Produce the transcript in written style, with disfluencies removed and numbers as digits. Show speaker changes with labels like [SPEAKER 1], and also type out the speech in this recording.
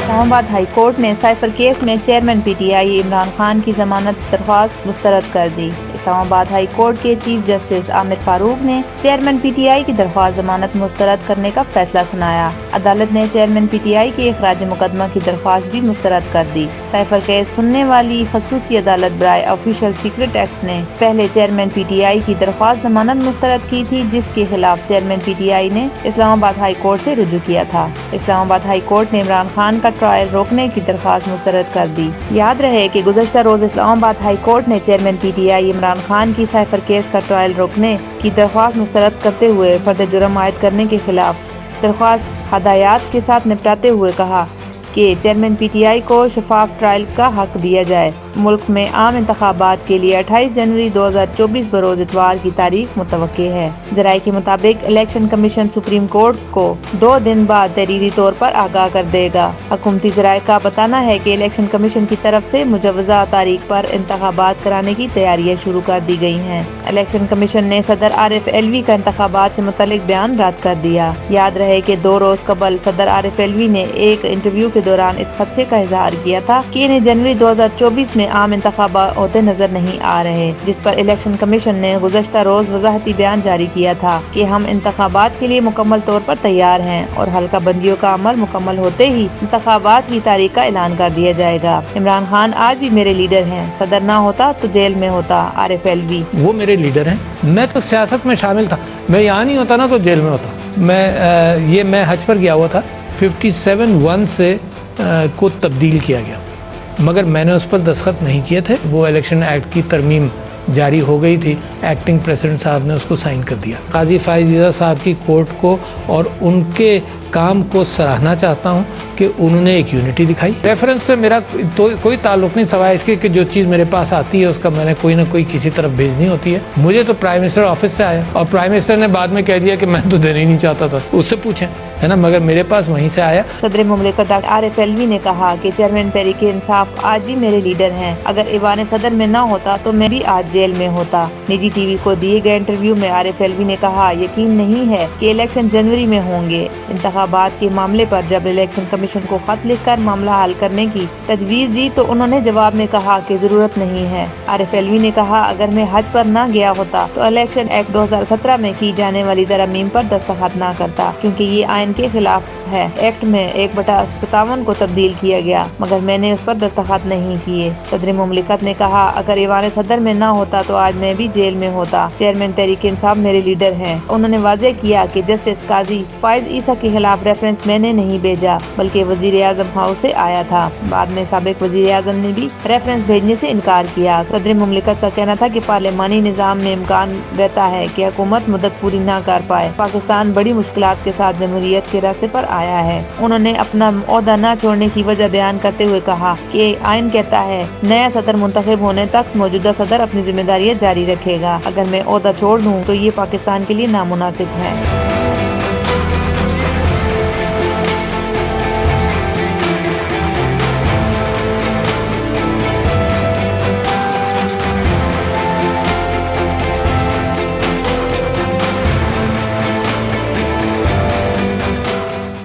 [SPEAKER 1] اسلام آباد high court نے cipher case میں chairman P T I Imran Khan کی ضمانت درخواست مسترد کر دی۔ اسلام آباد ہائی کورٹ کے چیف جسٹس عامر فاروق نے چیئرمین پی ٹی آئی کی درخواست ضمانت مسترد کرنے کا فیصلہ سنایا۔ عدالت نے چیئرمین پی ٹی آئی کے اخراج مقدمہ کی درخواست بھی مسترد کر دی۔ سائفر کیس سننے والی خصوصی عدالت برائے آفیشل سیکرٹ ایکٹ نے پہلے چیئرمین پی ٹی آئی کی درخواست ضمانت مسترد کی تھی، جس کے خلاف چیئرمین پی ٹی آئی نے اسلام آباد ہائی کورٹ سے رجوع کیا تھا۔ اسلام آباد ہائی کورٹ نے عمران خان کا ٹرائل روکنے کی درخواست مسترد کر دی۔ یاد رہے کہ گزشتہ روز اسلام آباد ہائی کورٹ نے chairman P T I Imran Khan کی سائفر کیس کا ٹرائل روکنے کی درخواست مسترد کرتے ہوئے فرد جرم عائد کرنے کے خلاف درخواست ہدایات کے ساتھ نپٹاتے ہوئے کہا کہ چیئرمین پی ٹی آئی کو شفاف ٹرائل کا حق دیا جائے۔ ملک میں عام انتخابات کے لیے 28 جنوری 2024 بروز اتوار کی تاریخ متوقع ہے۔ ذرائع کے مطابق الیکشن کمیشن سپریم کورٹ کو 2 دن بعد تحریری طور پر آگاہ کر دے گا۔ حکومتی ذرائع کا بتانا ہے کہ الیکشن کمیشن کی طرف سے مجوزہ تاریخ پر انتخابات کرانے کی تیاریاں شروع کر دی گئی ہیں۔ الیکشن کمیشن نے صدر عارف الوی کا انتخابات سے متعلق بیان رد کر دیا۔ یاد رہے کہ 2 روز قبل صدر عارف الوی نے ایک انٹرویو کے دوران اس خدشے کا اظہار کیا تھا کہ انہیں جنوری 2024 میں عام انتخابات ہوتے نظر نہیں آ رہے، جس پر الیکشن کمیشن نے گزشتہ روز وضاحتی بیان جاری کیا تھا کہ ہم انتخابات کے لیے مکمل طور پر تیار ہیں اور حلقہ بندیوں کا عمل مکمل ہوتے ہی انتخابات کی تاریخ کا اعلان کر دیا جائے گا۔ عمران خان آج بھی میرے لیڈر ہیں، صدر نہ ہوتا تو جیل میں ہوتا، عارف الوی۔
[SPEAKER 2] وہ میرے لیڈر ہیں، میں تو سیاست میں شامل تھا، میں یہاں نہیں ہوتا نا تو جیل میں ہوتا۔ میں حج پر گیا ہوا تھا، 57(1) سے کو تبدیل کیا گیا، مگر میں نے اس پر دستخط نہیں کیے تھے۔ وہ الیکشن ایکٹ کی ترمیم جاری ہو گئی تھی، ایکٹنگ پریزیڈنٹ صاحب نے اس کو سائن کر دیا۔ قاضی فائز رضا صاحب کی کورٹ کو اور ان کے کام کو سراہنا چاہتا ہوں کہ انہوں نے ایک یونٹی دکھائی۔ ریفرنس سے میرا کوئی تعلق نہیں، سوائے اس کے کہ جو چیز میرے پاس آتی ہے اس کا میں نے کوئی نہ کوئی کسی طرف بھیجنی ہوتی ہے۔ مجھے تو پرائم منسٹر آفس سے آیا اور پرائم منسٹر نے بعد میں کہہ دیا کہ میں تو دینا ہی نہیں چاہتا تھا، اس سے پوچھیں، ہے نا، مگر میرے پاس وہیں سے آیا۔
[SPEAKER 1] صدر مملکت ڈاکٹر عارف الوی نے کہا کہ چیئرمین تحریک انصاف آج بھی میرے لیڈر ہیں، اگر ایوان صدر میں نہ ہوتا تو میں بھی آج جیل میں ہوتا۔ نجی ٹی وی کو دیے گئے انٹرویو میں عارف الوی نے کہا یقین نہیں ہے کہ الیکشن جنوری میں ہوں گے۔ انتخابات کے معاملے پر جب الیکشن کمیشن کو خط لکھ کر معاملہ حل کرنے کی تجویز دی تو انہوں نے جواب میں کہا کہ ضرورت نہیں ہے۔ عارف الوی نے کہا اگر میں حج پر نہ گیا ہوتا تو الیکشن ایکٹ 2017 میں کی جانے والی ترمیم پر دستخط نہ کرتا، کیونکہ یہ آئین کے خلاف ہے۔ ایکٹ میں 1/57 کو تبدیل کیا گیا، مگر میں نے اس پر دستخط نہیں کیے۔ صدر مملکت نے کہا اگر ایوان صدر میں نہ ہوتا تو آج میں بھی جیل میں ہوتا۔ چیئرمین تحریک انصاف میرے لیڈر ہیں۔ انہوں نے واضح کیا کہ جسٹس قاضی فائز عیسیٰ کے خلاف ریفرنس میں نے نہیں بھیجا بلکہ وزیر اعظم ہاؤس سے آیا تھا۔ بعد میں سابق وزیر اعظم نے بھی ریفرنس بھیجنے سے انکار کیا۔ صدر مملکت کا کہنا تھا کہ پارلیمانی نظام میں امکان رہتا ہے کہ حکومت مدت پوری نہ کر پائے۔ پاکستان بڑی مشکلات کے ساتھ جمہوریت کے راستے پر آیا ہے۔ انہوں نے اپنا عہدہ نہ چھوڑنے کی وجہ بیان کرتے ہوئے کہا کہ آئین کہتا ہے نیا صدر منتخب ہونے تک موجودہ صدر اپنی ذمہ داریاں جاری رکھے گا۔ اگر میں عہدہ چھوڑ دوں تو یہ پاکستان کے لیے نامناسب ہے۔